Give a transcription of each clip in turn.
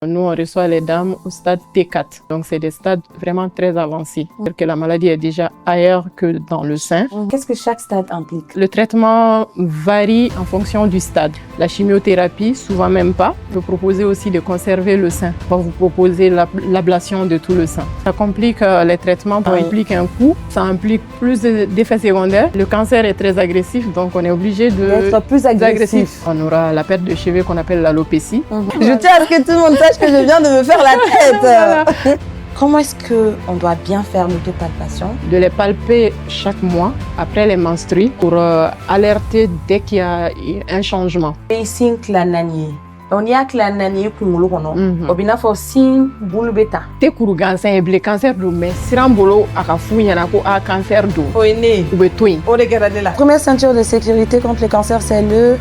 Nous, on reçoit les dames au stade T4. Donc, c'est des stades vraiment très avancés. C'est-à-dire que la maladie est déjà ailleurs que dans le sein. Qu'est-ce que chaque stade implique? Le traitement varie en fonction du stade. La chimiothérapie, souvent même pas. On peut proposer aussi de conserver le sein. On va vous proposer l'ablation de tout le sein. Ça complique les traitements, ça implique un coût, ça implique plus d'effets secondaires. Le cancer est très agressif, donc on est obligé d'être plus agressif. On aura la perte de cheveux qu'on appelle l'alopécie. Je tiens à ce que tout le monde sache que je viens de me faire la tête. Voilà. Comment est-ce qu'on doit bien faire l'autopalpation? De les palper chaque mois après les menstrues pour alerter dès qu'il y a un changement. Et ici, la nani. On y a que la nani kungulu kono. Obina fo sin bulu beta. Te kuru gansan e ble cancer do mais sirambolo akafu yana ko a cancer do. Oine. Ou betoin. O de garder la. Première ceinture de sécurité contre le cancer, c'est le.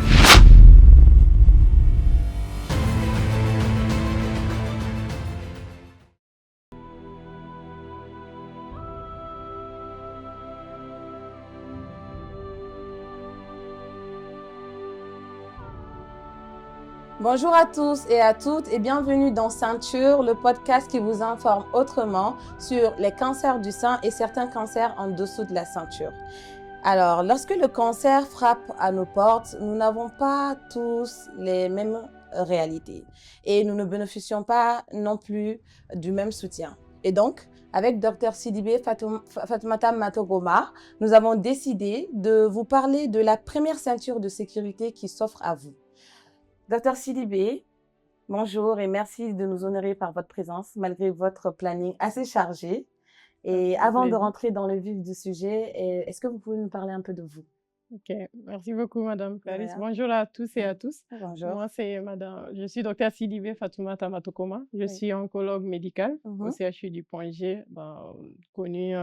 Bonjour à tous et à toutes et bienvenue dans Ceinture, le podcast qui vous informe autrement sur les cancers du sein et certains cancers en dessous de la ceinture. Alors, lorsque le cancer frappe à nos portes, nous n'avons pas tous les mêmes réalités et nous ne bénéficions pas non plus du même soutien. Et donc, avec Dr Sidibé Fatoumata Matogoma, nous avons décidé de vous parler de la première ceinture de sécurité qui s'offre à vous. Dr Sidibé, bonjour et merci de nous honorer par votre présence malgré votre planning assez chargé. Et avant de rentrer dans le vif du sujet, est-ce que vous pouvez nous parler un peu de vous? Ok, merci beaucoup Madame Clarisse. Bonjour à tous et à tous. Bonjour. Moi, je suis Dr Sidibé Fatoumata Matogoma. Je suis oncologue médical au CHU du Point G, connu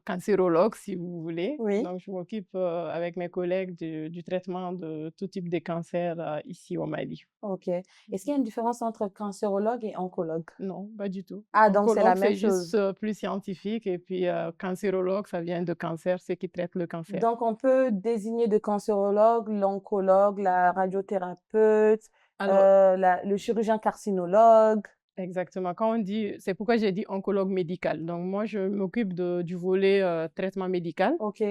cancérologue si vous voulez. Donc, je m'occupe avec mes collègues du traitement de tout type de cancer ici au Mali. Ok. Est-ce qu'il y a une différence entre cancérologue et oncologue? Non, pas du tout. Ah, donc c'est la même chose. C'est juste plus scientifique et puis cancérologue, ça vient de cancer, c'est qui traite le cancer. Donc, on peut désigner de cancérologue l'oncologue, la radiothérapeute, le chirurgien carcinologue. Exactement. Quand on dit, c'est pourquoi j'ai dit oncologue médical. Donc, moi, je m'occupe du volet traitement médical. Ok.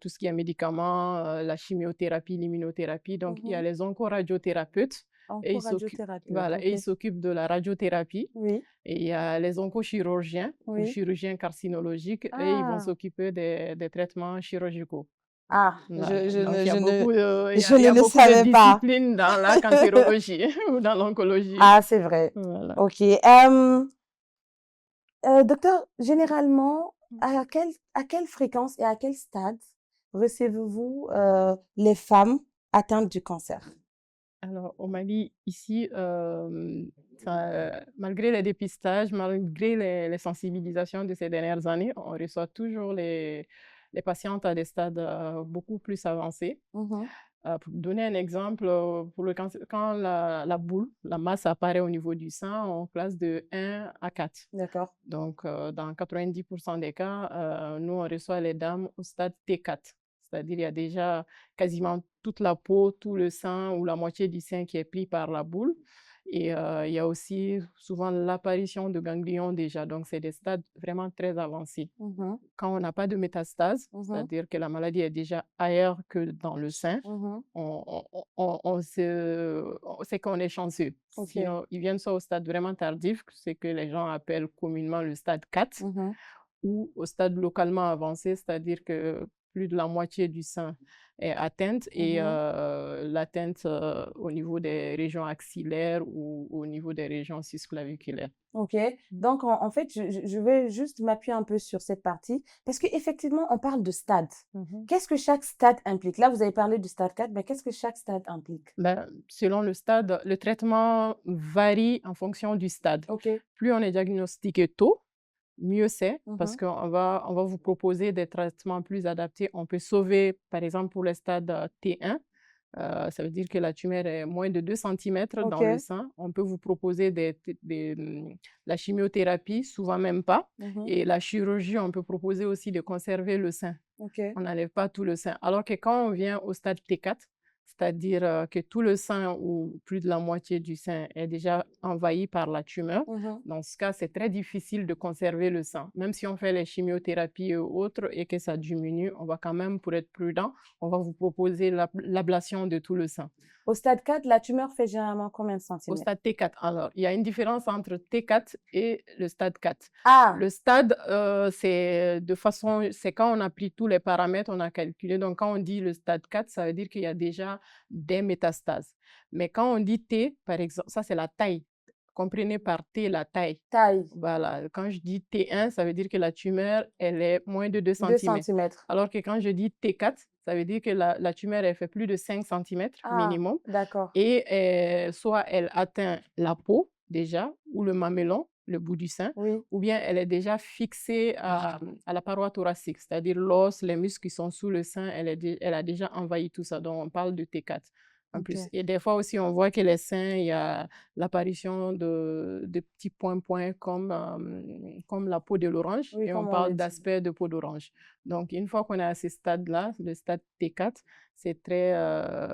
Tout ce qui est médicaments, la chimiothérapie, l'immunothérapie. Donc, il y a les oncoradiothérapeutes. Et ils s'occupent de la radiothérapie. Oui. Et il y a les oncochirurgiens ou chirurgiens carcinologiques. Et ils vont s'occuper des traitements chirurgicaux. Ah, voilà. je ne le savais pas. Disciplines dans la cancérologie ou dans l'oncologie. Ah, c'est vrai. Voilà. Ok. Docteur, généralement, à quelle fréquence et à quel stade recevez-vous les femmes atteintes du cancer? Alors, au Mali, ici, malgré les dépistages, malgré les sensibilisations de ces dernières années, on reçoit toujours les patientes à des stades beaucoup plus avancés. Pour donner un exemple, pour le cancer, quand la boule, la masse apparaît au niveau du sein, on classe de 1 à 4. D'accord. Donc, dans 90% des cas, nous, on reçoit les dames au stade T4. C'est-à-dire il y a déjà quasiment toute la peau, tout le sein ou la moitié du sein qui est pris par la boule. Et il y a aussi souvent l'apparition de ganglions déjà. Donc, c'est des stades vraiment très avancés. Quand on n'a pas de métastase, c'est-à-dire que la maladie est déjà ailleurs que dans le sein, on sait qu'on est chanceux. Sinon, ils viennent soit au stade vraiment tardif, c'est que les gens appellent communément le stade 4, ou au stade localement avancé, c'est-à-dire que plus de la moitié du sein est atteinte et l'atteinte au niveau des régions axillaires ou au niveau des régions cisclaviculaires. Ok, donc en fait, je vais juste m'appuyer un peu sur cette partie parce qu'effectivement, on parle de stade. Qu'est-ce que chaque stade implique? Là, vous avez parlé du stade 4, mais qu'est-ce que chaque stade implique? Selon le stade, le traitement varie en fonction du stade. Plus on est diagnostiqué tôt, mieux c'est, parce qu'on va vous proposer des traitements plus adaptés. On peut sauver, par exemple, pour le stade T1, ça veut dire que la tumeur est moins de 2 cm dans le sein. On peut vous proposer la chimiothérapie, souvent même pas. Et la chirurgie, on peut proposer aussi de conserver le sein. On n'enlève pas tout le sein. Alors que quand on vient au stade T4, c'est-à-dire que tout le sein ou plus de la moitié du sein est déjà envahi par la tumeur. Dans ce cas, c'est très difficile de conserver le sang. Même si on fait les chimiothérapies et autres et que ça diminue, on va quand même, pour être prudent, on va vous proposer l'ablation de tout le sein. Au stade 4, la tumeur fait généralement combien de Au centimètres? stade T4. Alors, il y a une différence entre T4 et le stade 4. Ah, Le stade, c'est quand on a pris tous les paramètres, on a calculé. Donc, quand on dit le stade 4, ça veut dire qu'il y a déjà des métastases. Mais quand on dit T, par exemple, ça c'est la taille. Comprenez par T la taille. taille, Voilà. Quand je dis T1, ça veut dire que la tumeur, elle est moins de 2 2 cm. centimètres. Alors que quand je dis T4, ça veut dire que la tumeur, elle fait plus de 5 cm Ah, minimum. d'accord. Et soit elle atteint la peau déjà, ou le mamelon, le bout du sein, Oui. ou bien elle est déjà fixée à la paroi thoracique, c'est-à-dire l'os, les muscles qui sont sous le sein, elle a déjà envahi tout ça. Donc, on parle de T4 en plus. Ok. Et des fois aussi, on voit que les seins, il y a l'apparition de petits points comme la peau de l'orange, Oui, et comme on on parle le dit. d'aspect de peau d'orange. Donc, une fois qu'on est à ce stade-là, le stade T4, c'est très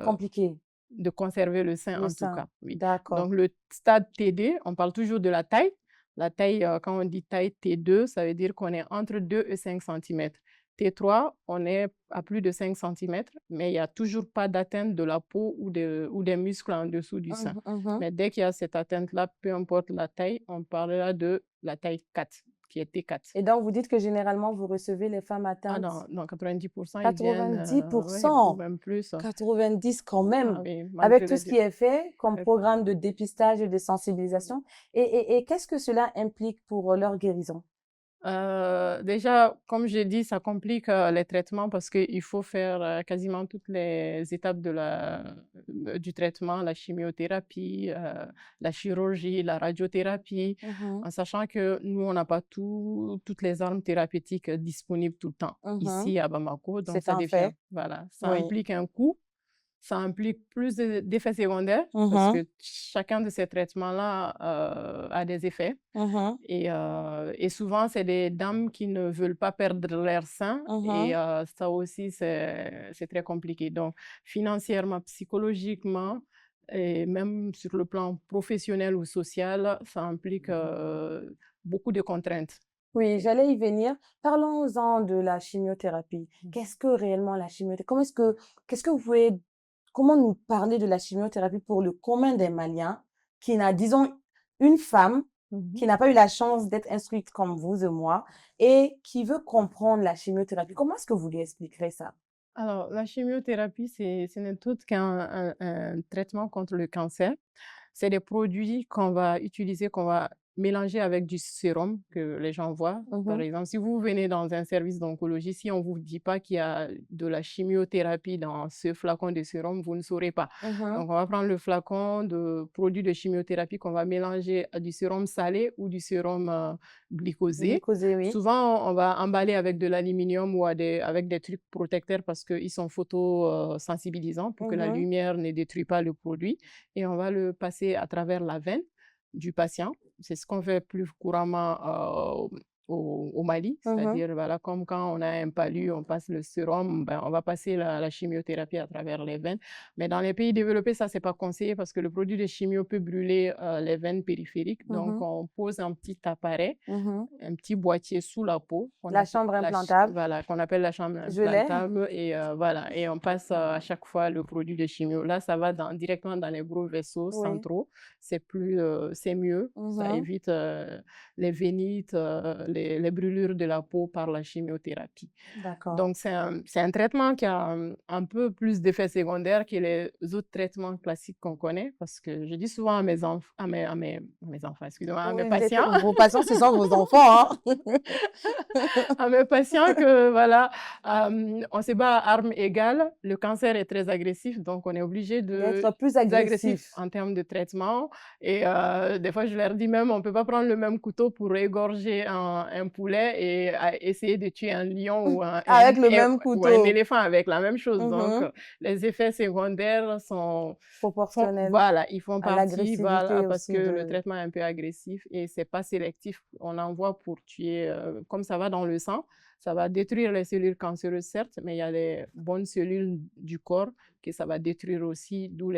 Compliqué, de conserver le sein le en tout sein. cas, oui. D'accord. Donc le stade T2, on parle toujours de la taille. La taille, quand on dit taille T2, ça veut dire qu'on est entre 2 et 5 cm. T3, on est à plus de 5 cm, mais il n'y a toujours pas d'atteinte de la peau ou des muscles en dessous du sein. Mais dès qu'il y a cette atteinte-là, peu importe la taille, on parlera de la taille 4, qui est T4. Et donc, vous dites que généralement, vous recevez les femmes Ah, atteintes dans 90%, ils viennent, ouais, ou 90%, même plus. 90 quand même, Ah oui, avec malgré tout les ce qui est fait comme Ouais. programme de dépistage et de sensibilisation. Et qu'est-ce que cela implique pour leur guérison? Déjà, comme j'ai dit, ça complique les traitements parce qu'il faut faire quasiment toutes les étapes du traitement, la chimiothérapie, la chirurgie, la radiothérapie, en sachant que nous, on n'a pas toutes les armes thérapeutiques disponibles tout le temps ici à Bamako. Donc, C'est ça un devient, fait. voilà, ça Oui. implique un coût. Ça implique plus d'effets secondaires parce que chacun de ces traitements-là a des effets. Et souvent, c'est des dames qui ne veulent pas perdre leur sein. Et ça aussi, c'est très compliqué. Donc, financièrement, psychologiquement, et même sur le plan professionnel ou social, ça implique beaucoup de contraintes. Oui, j'allais y venir. Parlons-en de la chimiothérapie. Qu'est-ce que réellement la chimiothérapie? Comment nous parler de la chimiothérapie pour le commun des Maliens qui n'a, disons, une femme qui n'a pas eu la chance d'être instruite comme vous et moi et qui veut comprendre la chimiothérapie? Comment est-ce que vous lui expliquerez ça? Alors, la chimiothérapie, ce n'est autre qu'un un traitement contre le cancer. C'est des produits qu'on va utiliser, qu'on va mélanger avec du sérum que les gens voient. Par exemple, si vous venez dans un service d'oncologie, si on ne vous dit pas qu'il y a de la chimiothérapie dans ce flacon de sérum, vous ne saurez pas. Donc, on va prendre le flacon de produits de chimiothérapie qu'on va mélanger à du sérum salé ou du sérum glycosé. Glucosé, oui. Souvent, on va emballer avec de l'aluminium ou avec des trucs protecteurs parce qu'ils sont photosensibilisants pour que la lumière ne détruit pas le produit. Et on va le passer à travers la veine du patient. C'est ce qu'on fait plus couramment au Mali, c'est-à-dire voilà, comme quand on a un palu, on passe le sérum, ben, on va passer la chimiothérapie à travers les veines. Mais dans les pays développés, ça, c'est pas conseillé parce que le produit de chimio peut brûler les veines périphériques. Donc, on pose un petit appareil, un petit boîtier sous la peau. La chambre implantable. Voilà, qu'on appelle la chambre Je l'ai. implantable. Et voilà, et on passe à chaque fois le produit de chimio. Là, ça va directement dans les gros vaisseaux centraux. C'est c'est mieux. Ça évite les vénites, les brûlures de la peau par la chimiothérapie. D'accord. Donc, c'est un traitement qui a un peu plus d'effets secondaires que les autres traitements classiques qu'on connaît, parce que je dis souvent à mes enfants, à mes enfants, excusez-moi, à mes patients. Vos patients, ce sont vos enfants, hein? À mes patients que, voilà, on se bat à armes égales. Le cancer est très agressif, donc on est obligé D'être plus agressif en termes de traitement. Et des fois, je leur dis même, on ne peut pas prendre le même couteau pour égorger un poulet et à essayer de tuer un lion ou Avec le même ou un couteau. éléphant avec la même chose. Donc, Mhm. les effets secondaires Proportionnel voilà, ils font à partie, voilà, l'agressivité parce aussi que le de... traitement est un peu agressif et c'est pas sélectif. On envoie pour tuer, comme ça va dans le sang, ça va détruire les cellules cancéreuses, certes, mais il y a les bonnes cellules du corps que ça va détruire aussi, d'où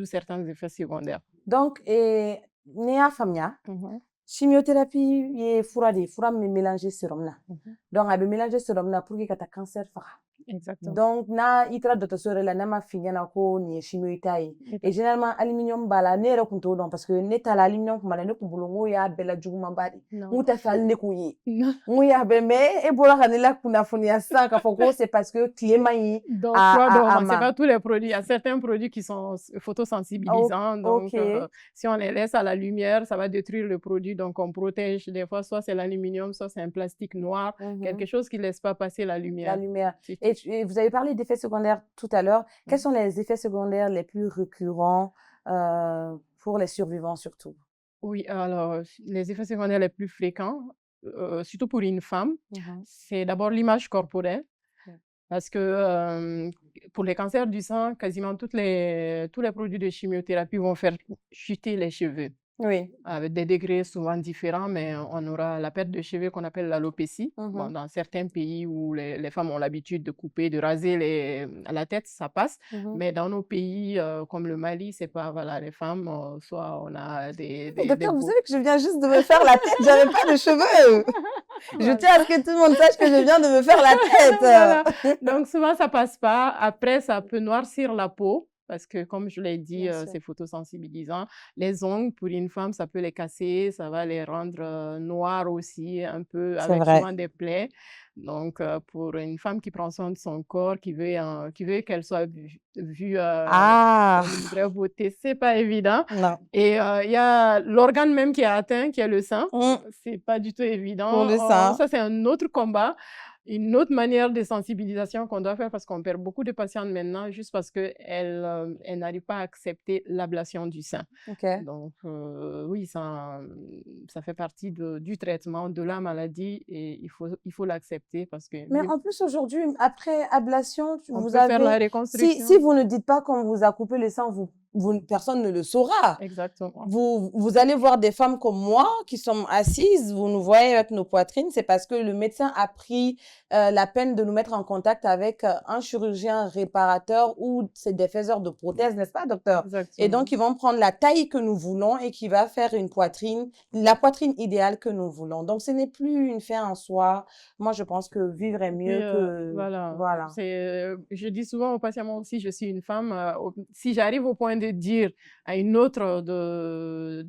certains effets secondaires. Donc, n'i y'a faamuya, Mhm, chimiothérapie ye fura de ye, fura min bɛ mélanger sérum na. mhm. Donc, a bɛ mélanger sérum na pour que ka taa cancer faga. Exactement. Donc, n'a i taara dɔgɔtɔrɔso yɛrɛ la n'a ma f'i ɲɛna ko nin ye chimio ye ta ye. Et Exactement. généralement, aluminium b'a la, ne yɛrɛ kun t'o dɔn parce que ne ta la aluminium kun b'a la, ne kun bolo n ko y'a bɛɛ la jugumanba de. N Non, kun tɛ fɛ hali ne k'o ye. non. N ko y'a bɛɛ mais e bɔra ka ne la kunnafoniya sisan k'a fɔ ko c'est parce que tile man ɲi Donc, quoi a c'est ma. pas tous les produits. Il y a certains produits qui sont photosensibilisants. Donc, Ok. si on les laisse à la lumière, ça va détruire le produit. Donc, on protège. Des fois, soit c'est l'aluminium, soit c'est un plastique noir, quelque Mhm. chose qui ne laisse pas passer la La lumière. lumière. C'est Et, tout. et vous avez parlé d'effets secondaires tout à l'heure. Quels sont les effets secondaires les plus récurrents pour les survivants surtout? Oui, alors, les effets secondaires les plus fréquents, surtout pour une femme, Mhm. c'est d'abord l'image corporelle. Ouais. Parce que pour les cancers du sang, quasiment tous les produits de chimiothérapie vont faire chuter les cheveux. Oui. Avec des degrés souvent différents, mais on aura la perte de cheveux qu'on appelle l'alopécie. Bon, Mhm. dans certains pays où les femmes ont l'habitude de couper, de raser la tête, ça passe. Mhm. Mais dans nos pays comme le Mali, c'est pas, voilà, les femmes, soit on a Mais docteur, vous beaux... savez que je viens juste de me faire la tête, j'avais pas de cheveux. Je Voilà. tiens à ce que tout le monde sache que je viens de me faire la Voilà. tête. Donc souvent, ça passe pas. Après, ça peut noircir la peau. Parce que, comme je l'ai dit, Bien sûr. c'est photosensibilisant. Les ongles, pour une femme, ça peut les casser, ça va les rendre noirs aussi, un peu, C'est avec vrai. souvent des plaies. Donc, pour une femme qui prend soin de son corps, qui veut qu'elle soit vue Ah, comme une vraie beauté, c'est pas évident. non. Et il y a l'organe même qui est atteint, qui est le sein. Mm. C'est pas du tout Pour évident. le sein. Ça, c'est un autre combat. Une autre manière de sensibilisation qu'on doit faire parce qu'on perd beaucoup de patientes maintenant juste parce qu'elles n'arrivent pas à accepter l'ablation du sein. Ok. Donc, oui, ça fait partie du traitement de la maladie et il faut l'accepter parce que Mais en plus, aujourd'hui, après ablation, on vous peut faire la avez... reconstruction. Si vous ne dites pas qu'on vous a coupé le sein, personne ne le saura. Exactement. Vous allez voir des femmes comme moi qui sont assises, vous nous voyez avec nos poitrines, c'est parce que le médecin a pris la peine de nous mettre en contact avec un chirurgien réparateur ou c'est des faiseurs de prothèses, n'est-ce pas, docteur? Exactement. Et donc, ils vont prendre la taille que nous voulons et qui va faire la poitrine idéale que nous voulons. Donc, ce n'est plus une fin en soi. Moi, je pense que vivre est mieux que... Voilà. Voilà. Je dis souvent aux patients, moi aussi, je suis une femme. Si j'arrive au point de dire à une autre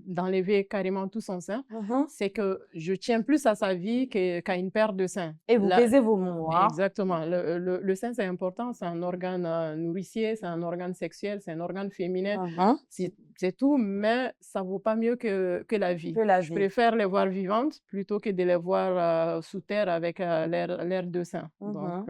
d'enlever carrément tout son sein, c'est que je tiens plus à sa vie qu'à une paire de seins. Et vous pesez vos mots, hein? Exactement. Le sein, c'est important. C'est un organe nourricier, c'est un organe sexuel, c'est un organe féminin. C'est tout, mais ça vaut pas mieux que la vie. Je préfère les voir vivantes plutôt que de les voir sous terre avec l'air de sein. Donc,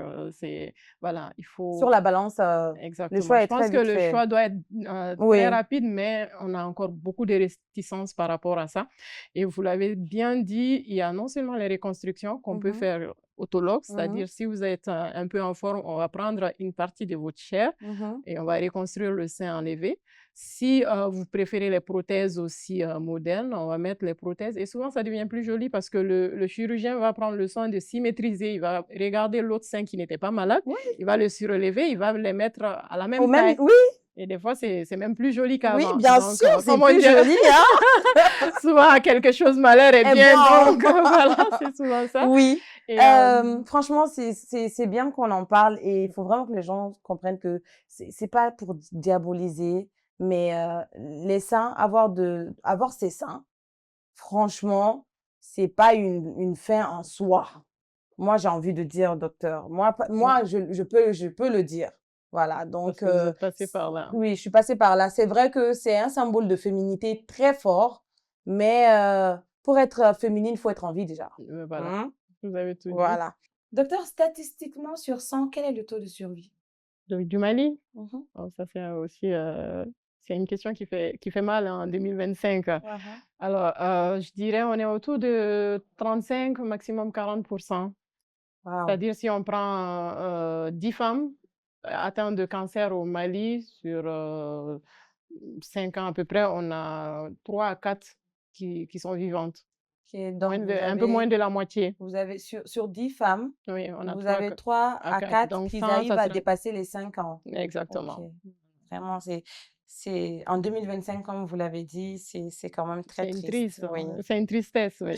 voilà, il faut... Sur la balance, exactement. le choix est Je pense très que vite fait. le choix doit être très rapide, mais on a encore beaucoup de réticences par rapport à ça. Et vous l'avez bien dit, il y a non seulement les reconstructions qu'on peut faire autologue, c'est-à-dire si vous êtes un peu en forme, on va prendre une partie de votre chair et on va reconstruire le sein enlevé. Si vous préférez les prothèses aussi modernes, on va mettre les prothèses et souvent ça devient plus joli parce que le chirurgien va prendre le soin de symétriser, il va regarder l'autre sein qui n'était pas malade, il va le surélever, il va les mettre à la même taille. Oui. Et des fois, c'est même plus joli qu'avant. Oui, bien sûr, c'est plus joli. Hein? Souvent, quelque chose malheur est bien, donc voilà, c'est souvent ça. Oui. Franchement, c'est bien qu'on en parle et il faut vraiment que les gens comprennent que c'est pas pour diaboliser, mais les seins, avoir ses seins, franchement, c'est pas une fin en soi. Moi, j'ai envie de dire, docteur. Moi, je peux le dire. Voilà, donc... Parce que vous êtes passée par là. Oui, je suis passée par là. C'est vrai que c'est un symbole de féminité très fort, mais pour être féminine, il faut être en vie déjà. Voilà, vous avez tout dit. Voilà. Docteur, statistiquement, sur 100, quel est le taux de survie? Du Mali? Ça, c'est aussi... C'est une question qui fait mal en 2025. Mhm. Alors, je dirais on est autour de 35, maximum 40%. Wow. C'est-à-dire si on prend 10 femmes atteintes de cancer au Mali sur 5 ans à peu près, on a 3 à 4 qui sont vivantes. Ok, donc Un peu moins de la moitié. vous avez sur 10 femmes, Oui, on a vous 3 avez 3 à à 4. 4 Donc qui 100, arrivent ça à sera dépasser les 5 ans. Ok. exactement. Vraiment, c'est en 2025, comme vous l'avez dit, c'est quand même très C'est une triste. triste, Oui. c'est une tristesse, oui.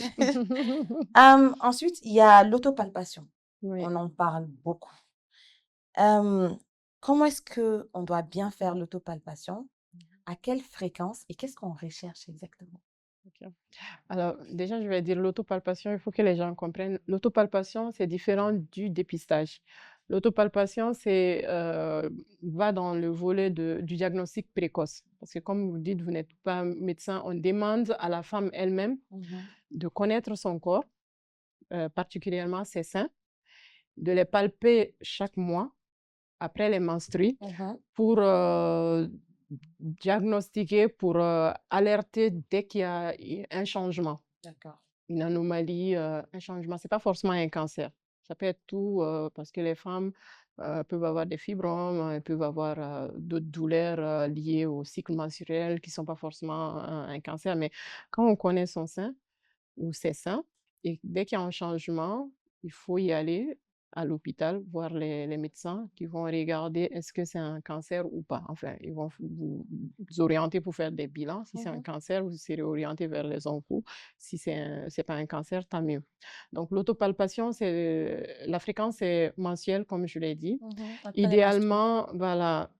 Ensuite, il y a l'autopalpation. Oui. On en parle beaucoup. Euh, Comment est-ce que on doit bien faire l'autopalpation? À quelle fréquence et qu'est-ce qu'on recherche exactement? Ok. Alors, déjà, je vais dire l'autopalpation, il faut que les gens comprennent. L'autopalpation, c'est différent du dépistage. L'autopalpation, va dans le volet du diagnostic précoce. Parce que comme vous dites, vous n'êtes pas médecin, on demande à la femme elle-même Mhm. de connaître son corps, particulièrement ses seins, de les palper chaque mois après les menstrues Mhm. pour diagnostiquer, pour alerter dès qu'il y a un changement, D'accord. une anomalie, un changement. C'est pas forcément un cancer. Ça peut être tout, parce que les femmes peuvent avoir des fibromes, elles peuvent avoir d'autres douleurs liées au cycle menstruel qui sont pas forcément un cancer. Mais quand on connaît son sein ou ses seins, et dès qu'il y a un changement, il faut y aller à l'hôpital, voir les médecins qui vont regarder est-ce que c'est un cancer ou pas. Enfin, ils vont vous orienter pour faire des bilans. Si c'est un Mhm. cancer, vous serez orienté vers les oncos. Si c'est pas un cancer, tant mieux. Donc, l'autopalpation, la fréquence est mensuelle, comme je l'ai dit. Mhm. Après les menstrues. Idéalement, voilà,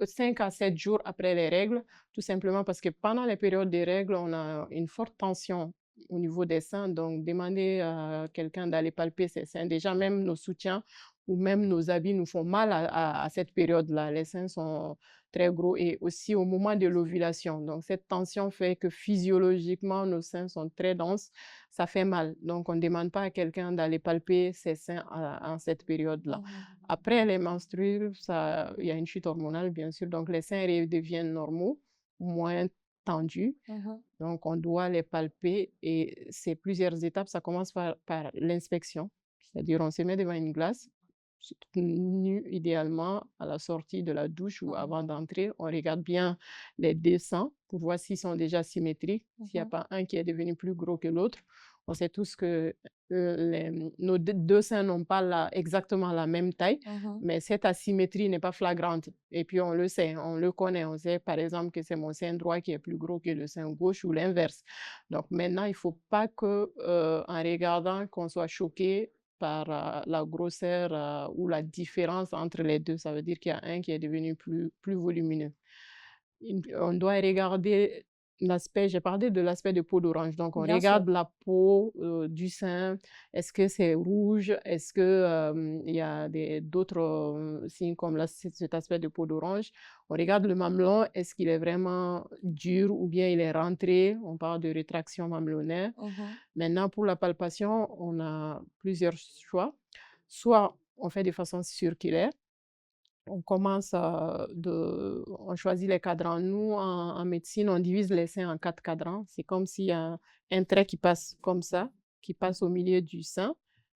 5 à 7 jours après les règles, tout simplement parce que pendant les périodes des règles, on a une forte tension au niveau des seins. Donc, demander à quelqu'un d'aller palper ses seins. Déjà, même nos soutiens ou même nos habits nous font mal à cette période-là. Les seins sont très gros et aussi au moment de l'ovulation. Donc, cette tension fait que physiologiquement, nos seins sont très denses. Ça fait mal. Donc, on ne demande pas à quelqu'un d'aller palper ses seins en cette période-là. Mhm. Après les menstrues, il y a une chute hormonale, bien sûr. Donc, les seins redeviennent normaux, moins tendus. Mhm. Donc, on doit les palper et c'est plusieurs étapes. Ça commence par l'inspection, c'est-à-dire on se met devant une glace, nu idéalement à la sortie de la douche ou Mhm. avant d'entrer. On regarde bien les deux seins pour voir s'ils sont déjà symétriques, s'il n'y a Mhm. pas un qui est devenu plus gros que l'autre. On sait tous que nos deux seins n'ont pas exactement la même taille, Mhm. mais cette asymétrie n'est pas flagrante. Et puis, on le sait, on le connaît. On sait, par exemple, que c'est mon sein droit qui est plus gros que le sein gauche ou l'inverse. Donc, maintenant, il ne faut pas que, en regardant, qu'on soit choqué par la grosseur ou la différence entre les deux. Ça veut dire qu'il y a un qui est devenu plus volumineux. On doit regarder l'aspect, j'ai parlé de l'aspect de peau d'orange. Donc, on Bien sûr. regarde la peau du sein. Est-ce que c'est rouge? Est-ce que il y a d'autres signes comme cet aspect de peau d'orange? On regarde le mamelon. Est-ce qu'il est vraiment dur ou bien il est rentré? On parle de rétraction mamelonnaire. Mhm. Maintenant, pour la palpation, on a plusieurs choix. Soit on fait de façon circulaire. On choisit les cadrans. Nous, en médecine, on divise les seins en 4 cadrans. C'est comme s'il y a un trait qui passe comme ça, qui passe au milieu du sein.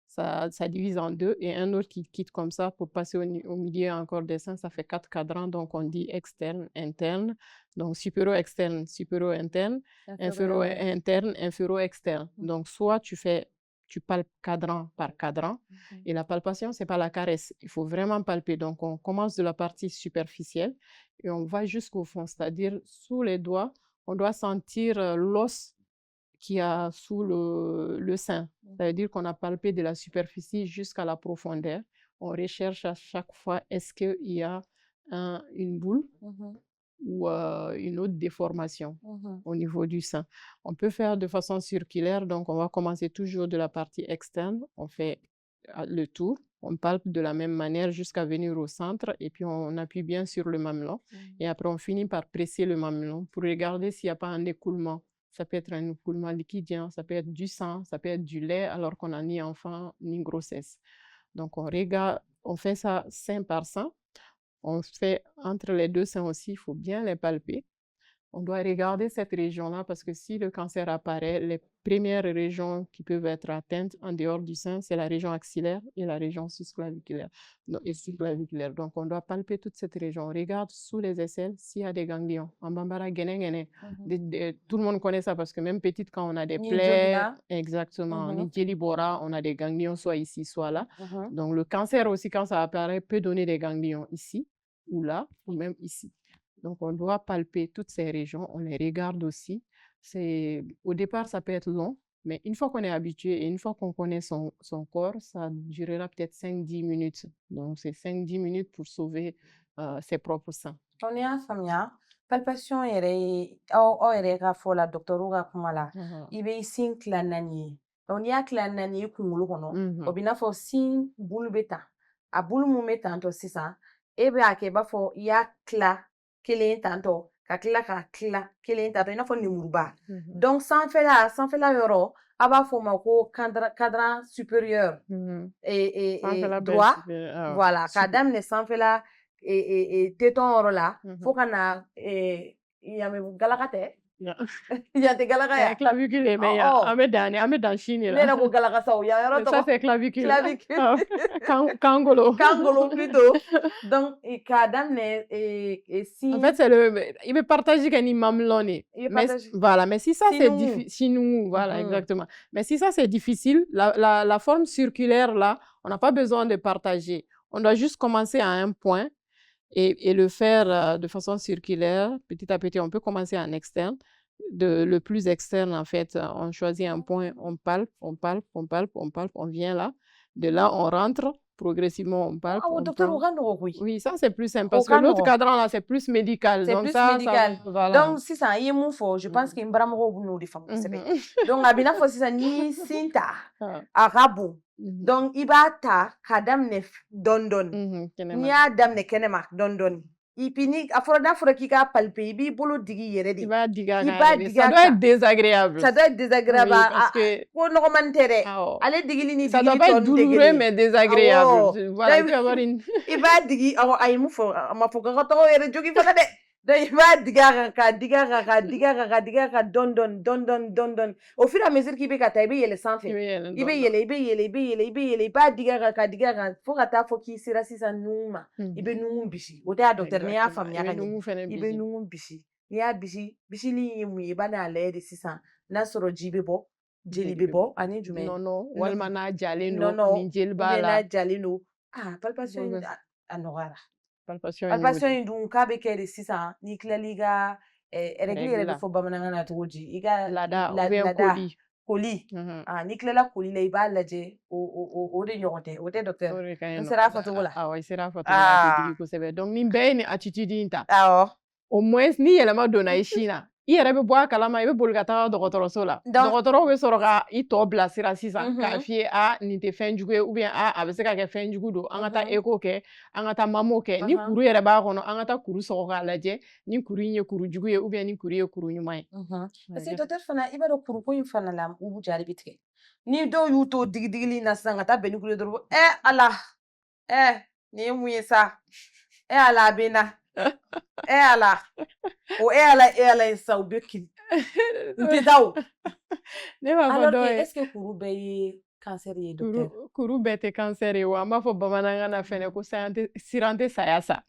Ça divise en deux et un autre qui quitte comme ça pour passer au milieu encore des seins. Ça fait 4 cadrans. Donc, on dit externe, interne. Donc, supéro-externe, supéro-interne, Inférieur, ouais. inféro-interne, inféro-externe. Mhm. Donc, soit tu palpes cadran par cadran. Mhm. Et la palpation, c'est pas la caresse. Il faut vraiment palper. Donc, on commence de la partie superficielle et on va jusqu'au fond, c'est-à-dire sous les doigts, on doit sentir l'os qu'il y a sous le sein. Ça veut dire qu'on a palpé de la superficie jusqu'à la profondeur. On recherche à chaque fois est-ce qu'il y a une boule Mhm. ou une autre déformation Mhm. au niveau du sein. On peut faire de façon circulaire, donc on va commencer toujours de la partie externe, on fait le tour, on palpe de la même manière jusqu'à venir au centre et puis on appuie bien sur le mamelon Mhm. et après on finit par presser le mamelon pour regarder s'il n'y a pas un écoulement. Ça peut être un écoulement liquidien, ça peut être du sang, ça peut être du lait alors qu'on n'a ni enfant ni grossesse. Donc on regarde, on fait ça sein par sein. on fait entre les deux seins aussi, il faut bien les palper. On doit regarder cette région-là parce que si le cancer apparaît, les premières régions qui peuvent être atteintes en dehors du sein, c'est la région axillaire et la région susclaviculaire. Donc, on doit palper toute cette région. On regarde sous les aisselles s'il y a des ganglions. En bambara, tout le monde connaît ça parce que même petite, quand on a des plaies, exactement, en Bora, on a des ganglions soit ici, soit là. Donc, le cancer aussi, quand ça apparaît, peut donner des ganglions ici ou là, ou même ici. Donc, on doit palper toutes ces régions, on les regarde aussi. Au départ, ça peut être long, mais une fois qu'on est habitué et une fois qu'on connaît son corps, ça durera peut-être 5-10 minutes. Donc, c'est 5-10 minutes pour sauver ses propres seins. On est à Famia. Palpation est la docteur Kumala. Il veut sin clanani. On y a clanani kumulono. Obina fo sin bulbeta. A bulmumeta to sisa. Ebe akeba fo ya cla. Kelen tanto ka kila kelen tanto ina fo nimuruba. Donc sans faire la yoro aba fo mako cadran supérieur et droit voilà kadam ne sans faire la et téton oro la fo kana yame galakate yate galaka ya clavicule mais ame dans Chine là ne ko galaka sa ya yoro to ça c'est clavicule kangolo plutôt donc kadam ne si en fait il veut partager qu'un mamelone mais voilà mais si ça c'est difficile voilà exactement mais si ça c'est difficile la forme circulaire là on n'a pas besoin de partager, on doit juste commencer à un point et le faire de façon circulaire. Petit à petit, on peut commencer en externe. Le plus externe, en fait, on choisit un point, on palpe, on vient là. De là, on rentre. Progressivement, on palpe. Oui, ça c'est plus simple parce que l'autre cadran là, c'est plus médical. C'est plus médical. Voilà. Donc, si ça y est, je pense qu'il y a un de femmes. Donc, abina faut si ça ni sinta, arabu. Donc, ibata kadam ne dondon. Ni adam ne kenema dondon. Ipini afroda frokika palpe ibi bolo digi yere di. Ça doit être désagréable. Ça doit être désagréable parce que pour normalement tere. Allez digi ni ça doit pas être douloureux mais désagréable. Voilà, il peut y avoir une iba digi ay mu fo ma fo ka to yere jogi fana de. Donc iba diga ka don. Au fur et à mesure qu'il be kata ibe yele sans fait. Ibe yele ba diga ka fo kata fo ki sira sisa numa. Ibe numu bisi. O ta docteur ni ya fam ya ka ibe numu bisi. Ni ya bisi li yimu iba na le de sisa na soro jibe bo. Jeli be bo ani jume. Non. Walma na jaleno ni jelba la. Na jaleno. Palpation anogara. Palpation dun ka be kere sisan ni klaliga règle yɛrɛ bɛ fɔ bamanankan na cogo di i ka lada koli ni kilala koli la i b'a lajɛ o de ɲɔgɔn tɛ o tɛ docteur n sera a fɔcogo la awɔ i sera a fɔcogo la a tɛ digi kosɛbɛ donc nin bɛɛ ye ni attitude in ta au moins ni yɛlɛma donna i sin na i yɛrɛ bɛ bɔ a kalama i bɛ boli ka taga dɔgɔtɔrɔso la dɔgɔtɔrɔw bɛ sɔrɔ ka i tɔ bilasira sisan k'a f'i ye nin tɛ fɛn jugu ye ou bien a bɛ se ka kɛ fɛn jugu don an ka taa écho kɛ an ka taa mammo kɛ ni kuru yɛrɛ b'a kɔnɔ an ka taa kuru sɔgɔ k'a lajɛ ni kuru in ye kuru jugu ye ou bien ni kuru ye kuru ɲuman ye parce que docteur fana i b'a dɔn kuruko in fana la u jari bɛ tigɛ ni dɔw y'u to digidigi na sisan ka taa bɛn ni kuru ye dɔrɔn ala nin ye mun ye sa ala a bɛ na ala o ala sa u bɛ kiri n tɛ taa o ne b'a fɔ dɔw ye est-ce que kuru bɛɛ ye cancer ye docteur kuru bɛɛ tɛ cancer ye wa an b'a fɔ bamanankan na fɛnɛ ko siran tɛ saya sa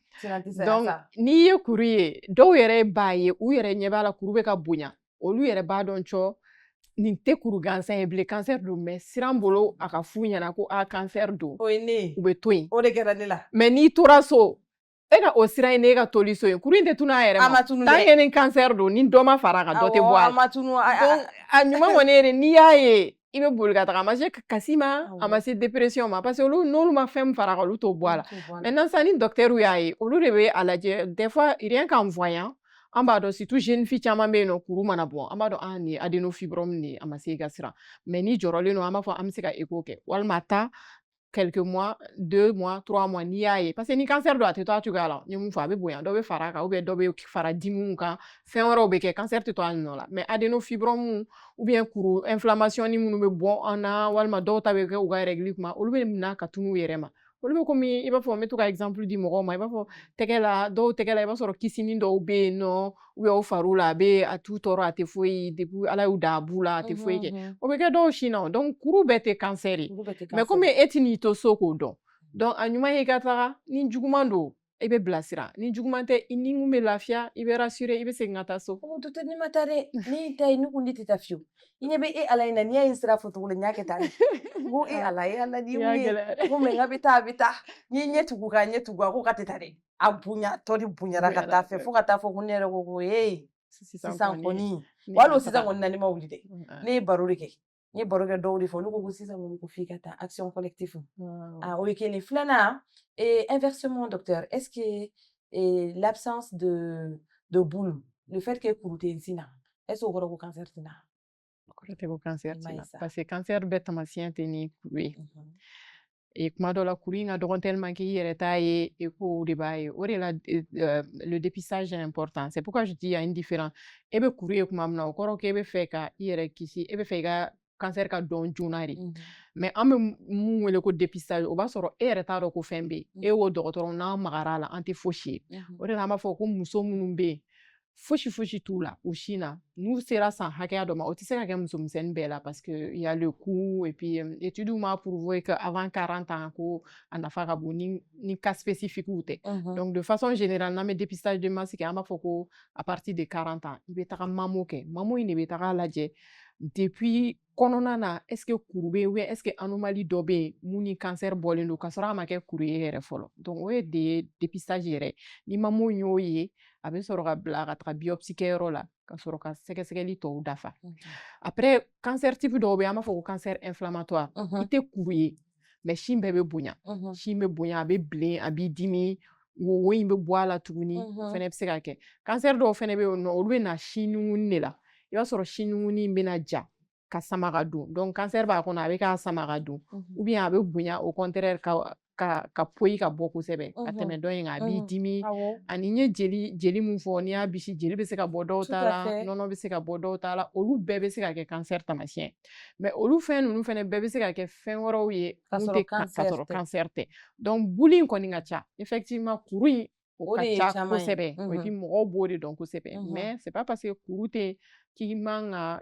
donc n'i ye kuru ye dɔw yɛrɛ b'a ye u yɛrɛ ɲɛ b'a la kuru bɛ ka bonya olu yɛrɛ b'a dɔn cɔ nin tɛ kuru gansan ye bilen cancer don mais siran bolo a ka f'u ɲɛna ko cancer don o ye ne u bɛ to yen o de kɛra ne la mais n'i tora so e ka o sira in ne ka toli so ye kuru in tɛ tunu a yɛrɛ ma tant que ni cancer don ni dɔ ma fara a kan dɔ tɛ bɔ a la donc a ɲuman kɔni ye n'i y'a ye i bɛ boli ka taga a ma se kasi ma a ma se dépression ma parce que n'olu ma fɛn min fara a kan olu t'o bɔ a la maintenant sisan ni docteur y'a ye olu de bɛ a lajɛ des fois rien qu'en voyant an b'a dɔn surtout jeune fille caman bɛ yen nɔ kuru mana bɔ an b'a dɔn nin ye adénofibrome de ye a ma se i ka siran mais ni jɔrɔlen don an b'a fɔ an bɛ se ka écho kɛ walima taa quelques mois 2 mois 3 mois n'i y'a ye parce que ni cancer don a tɛ to a cogoya la n ye mun fɔ a bɛ bonya dɔ bɛ fara a kan ou bien dɔ bɛ fara dimiw kan fɛn wɛrɛw bɛ kɛ cancer tɛ to a nɔ la mais adénofibrome ou bien kuru inflammation ni minnu bɛ bɔ an na walima dɔw ta bɛ kɛ u ka règle kuma olu bɛ minɛ ka tunun u yɛrɛ ma olu bɛ komi i b'a fɔ n bɛ to ka exemple di mɔgɔw ma i b'a fɔ tɛgɛ la dɔw tɛgɛ la i b'a sɔrɔ kisinin dɔw bɛ yen nɔ o fariw la a t'u tɔɔrɔ a tɛ foyi depuis ala y'u da a bu la a tɛ foyi kɛ o bɛ kɛ dɔw sin na donc kuru bɛɛ tɛ cancer ye mais komi e tɛ n'i to so k'o dɔn donc a ɲuman ye i ka taga ni juguman don i bɛ bilasira ni juguman tɛ i ni mun bɛ lafiya i bɛ rassurer i bɛ segin ka taa so. docteur ni ma taa dɛ ni ta ye ne ko ne tɛ taa fiyewu i ɲɛ bɛ e ala in na n'i y'a ye sira fɔ cogo la n y'a kɛ tan n ko e ala ni mun ye n ko mɛ n ka bɛ taa a bɛ taa n'i ye ɲɛ tugu k'a ɲɛ tugu a ko k'a tɛ taa dɛ a bonya tɔ de bonyara ka taa fɛ fo ka taa fɔ ko ne yɛrɛ ko ko sisan kɔni wali sisan kɔni na ne ma wuli dɛ ne ye baro de kɛ n ye baro kɛ dɔw de fɔ olu ko sisan kɔni ko f'i ka taa action collective o ye kelen filanan inversement docteur est-ce que l'absence de boule le fait que kuru tɛ n sin na est-ce que o kɔrɔ ko cancer tɛ na o kɔrɔ tɛ ko cancer tɛ na parce que cancer bɛɛ taamasiyɛn tɛ ni kuru ye kuma dɔ la kuru in ka dɔgɔn tellement que i yɛrɛ t'a ye ko de b'a ye o de la le dépistage est important c'est pourquoi je dis il y a une différence e bɛ kuru ye kuma min na o kɔrɔ k'e bɛ fɛ ka i yɛrɛ kisi e bɛ fɛ i ka cancer ka dɔn joona de mais an bɛ mun wele ko dépistage o b'a sɔrɔ e yɛrɛ t'a dɔn ko fɛn bɛ yen e y'o dɔgɔtɔrɔ n'an magar'a la an tɛ fosi ye o de la an b'a fɔ ko muso minnu bɛ yen fosi t'u la u sin na n'u sera san hakɛya dɔ ma o tɛ se ka kɛ musomisɛnnin bɛɛ la parce que il y a le coût et puis études m'a prouvé que avant 40 ans ko a nafa ka bon ni cas spécifiques tɛ donc de façon générale n'an bɛ dépistage de masse kɛ an b'a fɔ ko à partir de 40 ans i bɛ taga mammo kɛ mammo in de bɛ taga lajɛ depuis kɔnɔna na est-ce que kuru bɛ yen ou bien est-ce que anomalie dɔ bɛ yen mun ni cancer bɔlen don ka sɔrɔ a ma kɛ kuru ye yɛrɛ fɔlɔ donc o ye dépistage yɛrɛ ni mammo y'o ye a bɛ sɔrɔ ka bila ka taga biopsie kɛyɔrɔ la ka sɔrɔ ka sɛgɛsɛgɛli tɔw dafa après cancer type dɔw bɛ yen an b'a fɔ ko cancer inflammatoire i tɛ kuru ye mais sin bɛɛ bɛ bonya sin bɛ bonya a bɛ bilen a b'i dimi wo in bɛ bɔ a la tuguni o fɛnɛ bɛ se ka kɛ cancer dɔw fɛnɛ bɛ yen nɔ olu bɛ na sin nuguni de la i b'a sɔrɔ sin nuguni in bɛna ja ka sama ka don donc cancer b'a kɔnɔ a bɛ k'a sama ka don ou bien a bɛ bonya au contraire ka poyi ka bɔ kosɛbɛ ka tɛmɛ dɔ in kan a b'i dimi ani n ye jeli mun fɔ n'i y'a bisi jeli bɛ se ka bɔ dɔw ta la nɔnɔ bɛ se ka bɔ dɔw ta la olu bɛɛ bɛ se ka kɛ cancer taamasiyɛn mais olu fɛn ninnu fɛnɛ bɛɛ bɛ se ka kɛ fɛn wɛrɛw ye mun tɛ ka sɔrɔ cancer tɛ donc bulu in kɔni ka ca effectivement kuru in o ka ca kosɛbɛ et puis mɔgɔw b'o de dɔn kosɛbɛ mais c'est pas parce que kuru tɛ k'i man ka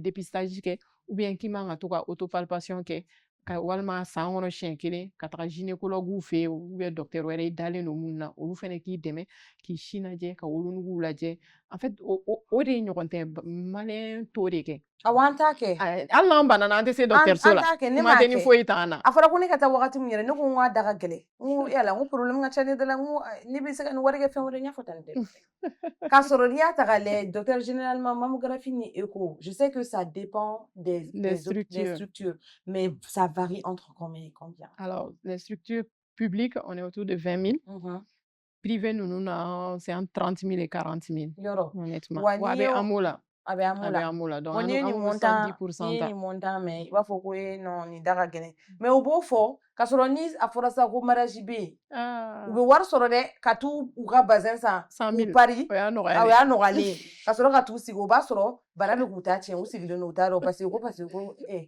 dépistage kɛ ou bien k'i man ka to ka autopalpation kɛ ka walima san kɔnɔ siɲɛ kelen ka taga gynécologue fɛ yen ou bien docteur wɛrɛ i dalen don mun na olu fɛnɛ k'i dɛmɛ k'i sin lajɛ ka wolonuguw lajɛ en fait o de ɲɔgɔn tɛ maliyɛn t'o de kɛ awɔ an t'a kɛ hali n'an banana an tɛ se dɔgɔtɔrɔso la kuma tɛ ni foyi t'an na a fɔra ko ne ka taa wagati min yɛrɛ ne ko n k'a da ka gɛlɛn n ko yala n ko problème ka ca ne da la n ko ne bɛ se ka nin wari kɛ fɛn wɛrɛ n y'a fɔ tan tɛ k'a sɔrɔ n'i y'a ta k'a lajɛ docteur généralement mammographie ni écho je sais que ça dépend des structures mais ça varie entre combien et combien? Alors les structures publiques on est autour de 20 000 privé ninnu na c'est entre 30 000 et 40 000 honnêtement wa a bɛ an b'o la a bɛ an b'o la donc an b'o 110% ni montant mɛn i b'a fɔ ko non nin da ka gɛlɛn mais u b'o fɔ k'a sɔrɔ ni a fɔra sisan ko mariage bɛ yen u bɛ wari sɔrɔ dɛ ka t'u ka bazin san 100 000 k'u pari o y'a nɔgɔyalen ye ka sɔrɔ ka t'u sigi o b'a sɔrɔ bana bɛ k'u ta tiɲɛ u sigilen don u t'a dɔn parce que ko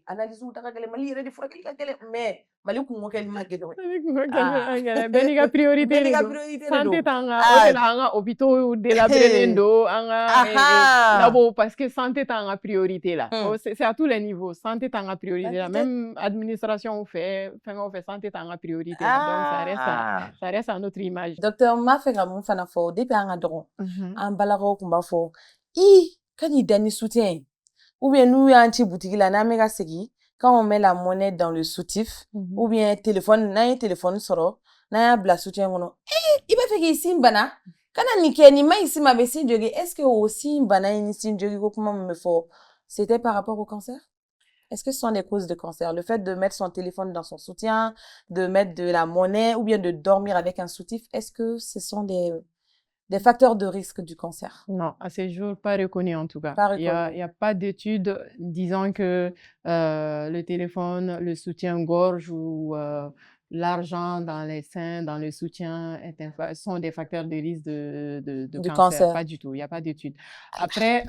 analyse da ka gɛlɛn Mali yɛrɛ de furakɛli ka gɛlɛn mais Mali kungo kɛli ma gɛlɛn bɛɛ n'i ka priorité de don santé t'an ka o de la an ka hôpitaux délabrés don an ka labo parce que santé t'an ka priorité la c'est à tous les niveaux santé t'an ka priorité la même administration fɛ fɛngɛw fɛ santé t'an ka priorité la donc ça reste à notre image. Docteur m'a fɛ ka mun fana fɔ depuis an ka dɔgɔ an balakaw tun b'a fɔ ka n'i da ni soutien ye ou bien n'u y'an ci boutique la n'an bɛ ka segin quand on met la monnaie dans le soutif ou bien téléphone n'an ye téléphone sɔrɔ n'an y'a bila soutien kɔnɔ i b'a fɛ k'i sin bana kana nin kɛ nin ma ɲi sin ma a bɛ sin jogin est-ce que o sin bana in ni sin jogin ko kuma min bɛ fɔ c'était par rapport au cancer? Est-ce que ce sont des causes de cancer? Le fait de mettre son téléphone dans son soutien, de mettre de la monnaie ou bien de dormir avec un soutif, est-ce que ce sont des facteurs de risque du cancer? Non, à ce jour, pas reconnu en tout cas. Il y a pas d'études disant que le téléphone, le soutien-gorge ou l'argent dans les seins, dans le soutien sont des facteurs de risque de cancer. Pas du tout, il n'y a pas d'études. Après,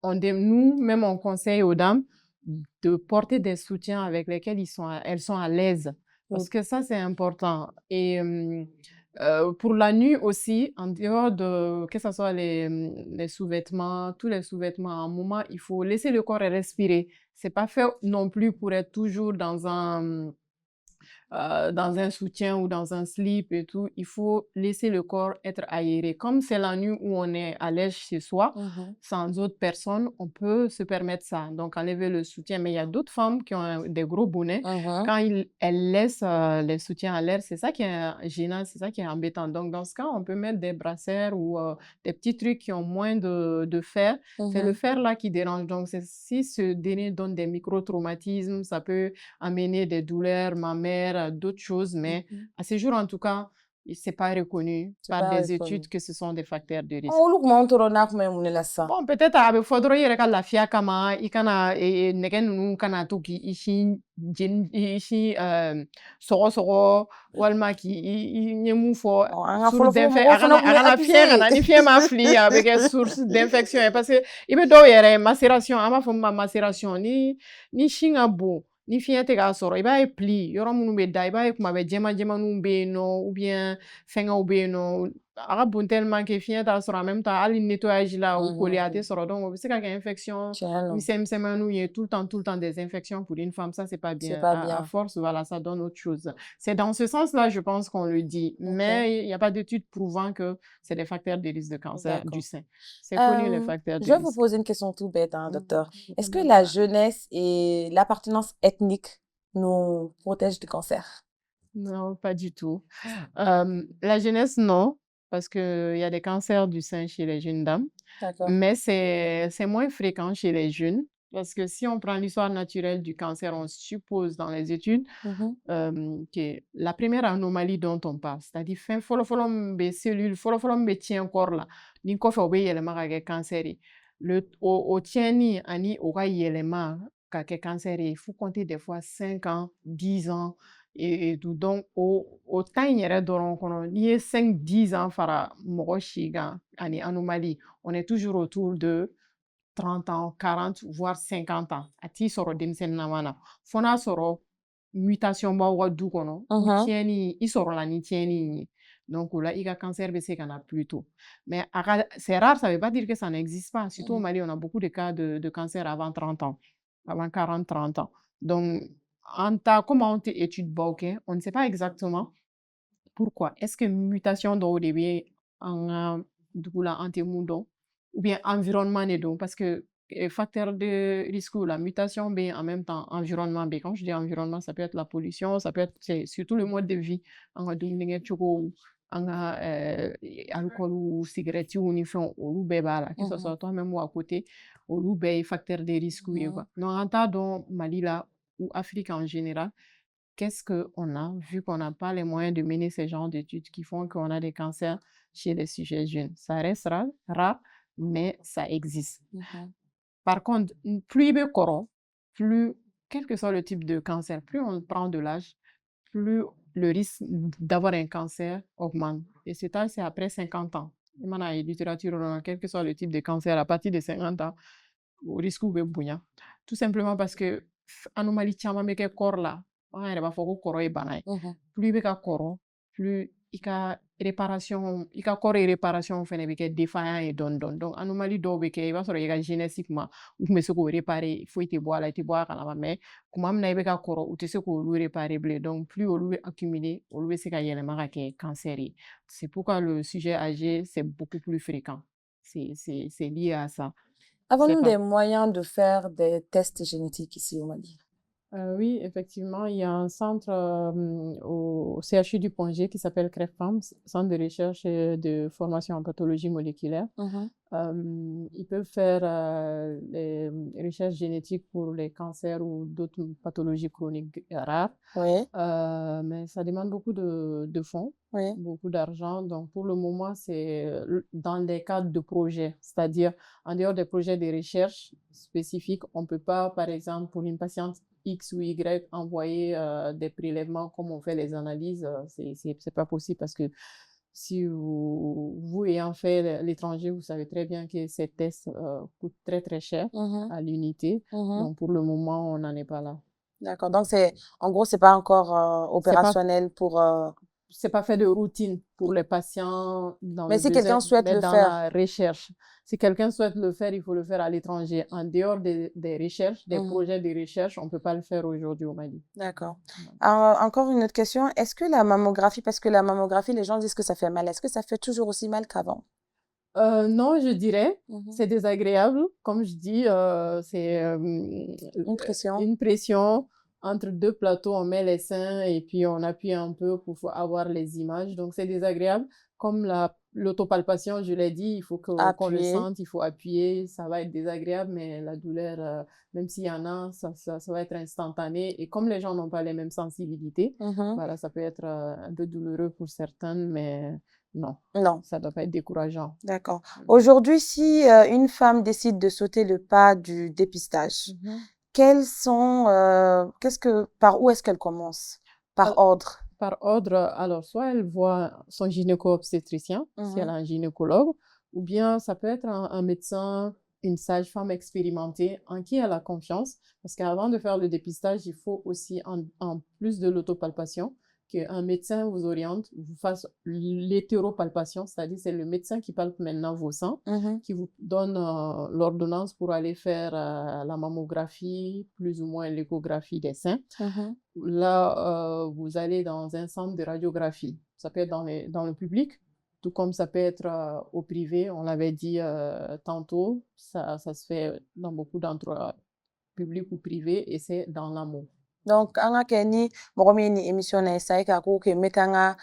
nous, même on conseille aux dames de porter des soutiens avec lesquels elles sont à l'aise. Parce que ça, c'est important. Et pour la nuit aussi, en dehors de, que ce soit les sous-vêtements, tous les sous-vêtements, à un moment, il faut laisser le corps respirer. C'est pas fait non plus pour être toujours dans un soutien ou dans un slip et tout. Il faut laisser le corps être aéré. Comme c'est la nuit où on est à l'aise chez soi, sans autre personne, on peut se permettre ça. Donc, enlever le soutien. Mais il y a d'autres femmes qui ont des gros bonnets. Quand elles laissent les soutiens à l'air, c'est ça qui est gênant, c'est ça qui est embêtant. Donc, dans ce cas, on peut mettre des brassières ou des petits trucs qui ont moins de fer. C'est le fer là qui dérange. Donc, si ce délai donne des micro-traumatismes, ça peut amener des douleurs mammaires, d'autres choses, mais à ce jour, en tout cas, c'est pas reconnu par des études que ce sont des facteurs de risque. Bon, peut-être avec faudra y ka lafiya kama i kana nɛgɛ ninnu kana to k'i sin jeni i sin sɔgɔ walima k'i ɲɛ mun fɔ source d'infection a kana fiɲɛ kana ni fiɲɛ ma fili a bɛ kɛ source d'infection ye parce que i bɛ dɔw yɛrɛ macération an b'a fɔ min ma macération ni sin ka bon ni fiɲɛ tɛ k'a sɔrɔ i b'a ye pli yɔrɔ minnu bɛ da i b'a ye kuma bɛɛ jɛman-jɛmanninw bɛ yen nɔ ou bien fɛngɛw bɛ yen nɔ a ka bon tellement que fiɲɛ t'a sɔrɔ en même temps hali nettoyage la o koli a tɛ sɔrɔ donc o bɛ se ka kɛ infection misɛn-misɛnmaninw ye tout le temps des infections pour une femme ça c'est pas bien. À force voilà ça donne autre chose. C'est dans ce sens-là je pense qu'on le dit mais il n'y a pas d'études prouvant que c'est des facteurs de risque de cancer du sein. C'est connu les facteurs de risque. Je vais vous poser une question tout bête docteur. Est-ce que la jeunesse et l'appartenance ethnique nous protègent du cancer? Non, pas du tout. La jeunesse, non, parce qu'il y a des cancers du sein chez les jeunes dames, mais c'est moins fréquent chez les jeunes, parce que si on prend l'histoire naturelle du cancer, on suppose dans les études que la première anomalie dont on parle, c'est-à-dire fɔlɔ-fɔlɔ min bɛ cellule fɔlɔ-fɔlɔ min bɛ tiɲɛ corps la, ni kɔfɛ o bɛ yɛlɛma ka kɛ cancer ye. O tiɲɛni ani o ka yɛlɛma ka kɛ cancer ye, il faut compter des fois 5 ans, 10 ans, et tout. Donc, au temps in yɛrɛ dɔrɔn kɔnɔ, n'i ye 5-10 ans fara mɔgɔ si kan ani anomalie, on est toujours autour de 30 ans, 40, voire 50 ans. A t'i sɔrɔ denmisɛnninama na. Fo n'a sɔrɔ mutation b'aw ka du kɔnɔ, tiɲɛni, i sɔrɔla ni tiɲɛni in ye. Donc, là, il y a cancer bɛ se ka na plus tôt. Mais c'est rare, ça veut pas dire que ça n'existe pas. Surtout au Mali, on a beaucoup de cas de cancer avant 30 ans, avant 40-30 ans. Donc, comment on étude bokeh, on ne sait pas exactement pourquoi. Est-ce que mutation dɔw de bɛ an ka dugu la an tɛ mun dɔn ou bien environnement de don parce que facteur de risque la mutation bɛ en même temps environnement bɛ. Quand je dis environnement, ça peut être la pollution, ça peut être surtout le mode de vie, an ka dumuni kɛcogo, an ka alcool ou cigarette ou ni fɛnw olu bɛɛ b'a la que ce soit toi-même ou à côté olu bɛɛ ye facteur de risque ye quoi. Donc an t'a dɔn Mali la ou Afrique en général, qu'est-ce qu'on a, vu qu'on n'a pas les moyens de mener ces genres d'études qui font qu'on a des cancers chez les sujets jeunes. Ça reste rare, mais ça existe. Par contre, plus il est courant, plus, quel que soit le type de cancer, plus on prend de l'âge, plus le risque d'avoir un cancer augmente. Et cet âge, c'est après 50 ans. Il y a une littérature, quel que soit le type de cancer, à partir de 50 ans, au risque de bouillir. Tout simplement parce que anomalie caman bɛ kɛ corps la an yɛrɛ b'a fɔ ko kɔrɔ ye bana ye plus i bɛ ka kɔrɔ plus i ka réparation i ka corps réparation fɛnɛ bɛ kɛ défaillant ye dɔɔni dɔɔni donc anomalie dɔw bɛ kɛ i b'a sɔrɔ i ka jeunesse kuma u tun bɛ se k'o réparer foyi tɛ bɔ a la i tɛ bɔ a kalama mais kuma min na i bɛ ka kɔrɔ u tɛ se k'olu réparer bilen donc plus olu bɛ accumuler olu bɛ se ka yɛlɛma ka kɛ cancer ye. C'est pourquoi le sujet âgé c'est beaucoup plus fréquent, c'est lié à ça. Avons-nous des moyens de faire des tests génétiques ici au Mali? Oui, effectivement, il y a un centre au CHU du Pongé qui s'appelle CREFAM, Centre de recherche et de formation en pathologie moléculaire. Ils peuvent faire les recherches génétiques pour les cancers ou d'autres pathologies chroniques rares. Mais ça demande beaucoup de fonds, beaucoup d'argent. Donc, pour le moment, c'est dans les cadres de projets, c'est-à-dire en dehors des projets de recherche spécifiques, on ne peut pas, par exemple, pour une patiente X ou Y, envoyer des prélèvements comme on fait les analyses, c'est pas possible parce que si vous ayant fait l'étranger, vous savez très bien que ces tests coûtent très très cher à l'unité. Donc pour le moment, on n'en est pas là. D'accord. Donc, en gros, c'est pas encore C'est pas, opérationnel pour... c'est pas fait de routine pour les patients dans Mais le si besoin, quelqu'un souhaite mais le dans faire. la recherche. Si quelqu'un souhaite le faire, il faut le faire à l'étranger. En dehors des recherches, des Mhm. projets de recherche, on peut pas le faire aujourd'hui au Mali. D'accord. Encore une autre question. Est-ce que la mammographie, parce que la mammographie, les gens disent que ça fait mal, est-ce que ça fait toujours aussi mal qu'avant? Non, je dirais, Mhm. c'est désagréable. Comme je dis, c'est Une pression. une pression entre deux plateaux. On met les seins et puis on appuie un peu pour avoir les images. Donc, c'est désagréable. Comme l'autopalpation, je l'ai dit, il faut qu'on le Appuyer. sente, il faut appuyer. Ça va être désagréable, mais la douleur, même s'il y en a, ça va être instantané. Et comme les gens n'ont pas les mêmes sensibilités, Mhm. voilà, ça peut être un peu douloureux pour certaines, mais non. Non. Ça doit pas être décourageant. D'accord. Aujourd'hui, si une femme décide de sauter le pas du dépistage, par où est-ce qu'elle commence? Par Al- ordre. Par ordre, alors, soit elle voit son gynéco-obstétricien, si elle a un gynécologue, ou bien ça peut être un médecin, une sage-femme expérimentée en qui elle a confiance. Parce qu'avant de faire le dépistage, il faut aussi, en plus de l'autopalpation, qu'un médecin vous oriente, vous fasse l'hétéropalpation, c'est-à-dire c'est le médecin qui palpe maintenant vos seins, qui vous donne l'ordonnance pour aller faire la mammographie, plus ou moins l'échographie des seins. Là, vous allez dans un centre de radiographie. Ça peut être dans le public, tout comme ça peut être au privé. On l'avait dit tantôt, ça se fait dans beaucoup d'endroits publics ou privés et c'est dans l'amour. Donc, an ka kɛ ni mɔgɔ min ye nin émission na ye sisan, e k'a ko kɛ n bɛ taa n ka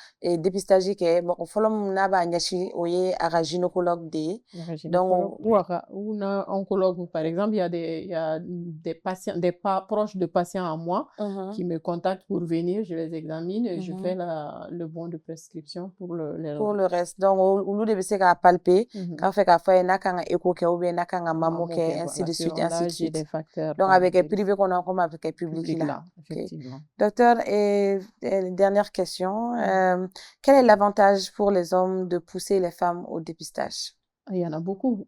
dépistage kɛ, mɔgɔ fɔlɔ min n'a b'a ɲɛsin o ye a ka gynécologue de ye. Un gynécologue Donc, ou un oncologue, par exemple, il y a des patients, proches de patients à moi qui me contactent pour venir, je les examine et je fais le bon de prescription pour pour le reste. Donc, olu de bɛ se k'a palper, k'a fɛ k'a fɔ a ye n'a kan ka écho kɛ ou bien n'a kan ka mammo mammo kɛ, kɛ, ainsi voilà, de suite, selon ainsi de l'âge et suite. des facteurs Donc, a bɛ kɛ privé kɔnɔ comme a bɛ kɛ public publics la. là, Ok. effectivement. Docteur, et dernière question, quel est l'avantage pour les hommes de pousser les femmes au dépistage? Il y en a beaucoup,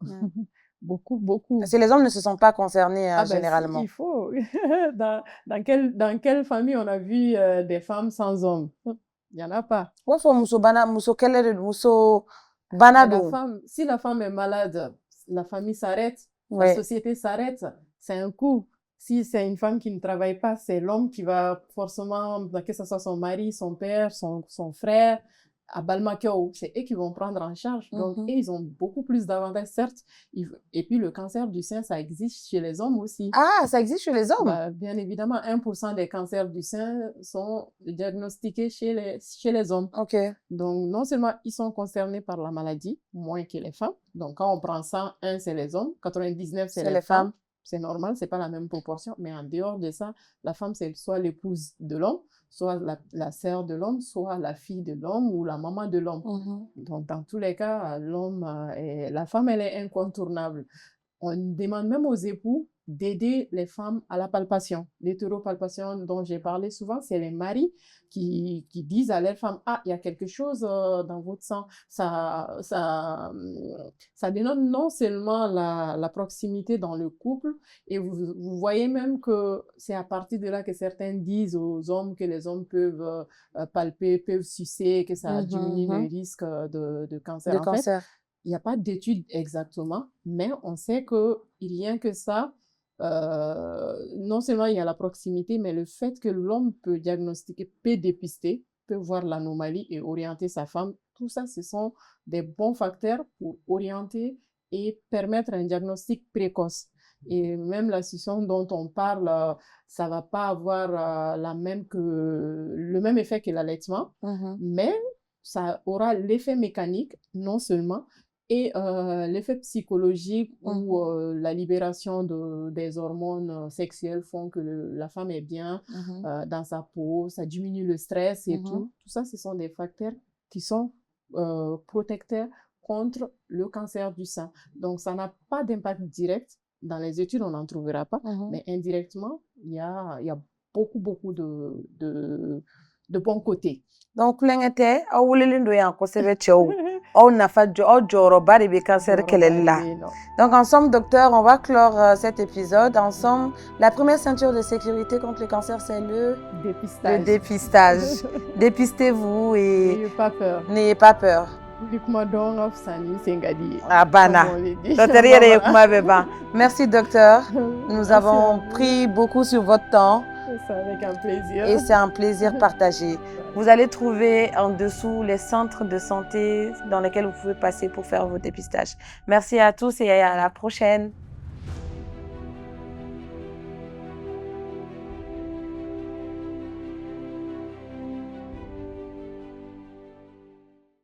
beaucoup, beaucoup. Parce que les hommes ne se sont pas concernés Ah ben, généralement. il faut. Dans quelle famille on a vu des femmes sans hommes? Il n'y en a pas. Ouais, faut muso kɛlɛ de don, muso bana Mais don. si la femme est malade, la famille s'arrête, la Ouais. société s'arrête, c'est un coup. Si c'est une femme qui ne travaille pas, c'est l'homme qui va forcément, que ce soit son mari, son père, son frère, à Balmakeo, c'est eux qui vont prendre en charge. Donc, et ils ont beaucoup plus d'avantages, certes. Et puis, le cancer du sein, ça existe chez les hommes aussi. Ah, ça existe chez les hommes? Bah, bien évidemment, 1% des cancers du sein sont diagnostiqués chez les hommes. Ok. Donc, non seulement ils sont concernés par la maladie, moins que les femmes. Donc, quand on prend 101, c'est les hommes, 99, c'est les femmes. C'est normal, c'est pas la même proportion. Mais en dehors de ça, la femme, c'est soit l'épouse de l'homme, soit la sœur de l'homme, soit la fille de l'homme ou la maman de l'homme. Donc, dans tous les cas, la femme, elle est incontournable. On demande même aux époux d'aider les femmes à la palpation. L'hétéropalpation dont j'ai parlé souvent, c'est les maris qui disent à leurs femmes, ah, il y a quelque chose dans votre sang. Ça dénote non seulement la proximité dans le couple, et vous voyez même que c'est à partir de là que certains disent aux hommes que les hommes peuvent palper, peuvent sucer, que ça diminue le risque de cancer. En fait, il n'y a pas d'études exactement, mais on sait que rien que ça, non seulement il y a la proximité, mais le fait que l'homme peut diagnostiquer, peut dépister, peut voir l'anomalie et orienter sa femme, tout ça, ce sont des bons facteurs pour orienter et permettre un diagnostic précoce. Et même la situation dont on parle, ça ne va pas avoir le même effet que l'allaitement, mais ça aura l'effet mécanique, non seulement, et l'effet psychologique où la libération des hormones sexuelles font que la femme est bien dans sa peau, ça diminue le stress et tout. Tout ça, ce sont des facteurs qui sont protecteurs contre le cancer du sein. Donc, ça n'a pas d'impact direct. Dans les études, on n'en trouvera pas, mais indirectement, il y a beaucoup, beaucoup de bon côté. Donc, l'engagement, aw wulilin do yan kosɛbɛ cɛw, aw nafa aw jɔyɔrɔba de bɛ cancer kɛlɛli la. Donc, ensemble, docteur, on va clore cet épisode. Ensemble, la première ceinture de sécurité contre le cancer, c'est le dépistage. Dépistez-vous et n'ayez pas peur. N'ayez pas peur. Merci, docteur. Nous avons pris beaucoup sur votre temps. C'est avec un plaisir. Et c'est un plaisir partagé. Vous allez trouver en dessous les centres de santé dans lesquels vous pouvez passer pour faire vos dépistages. Merci à tous et à la prochaine.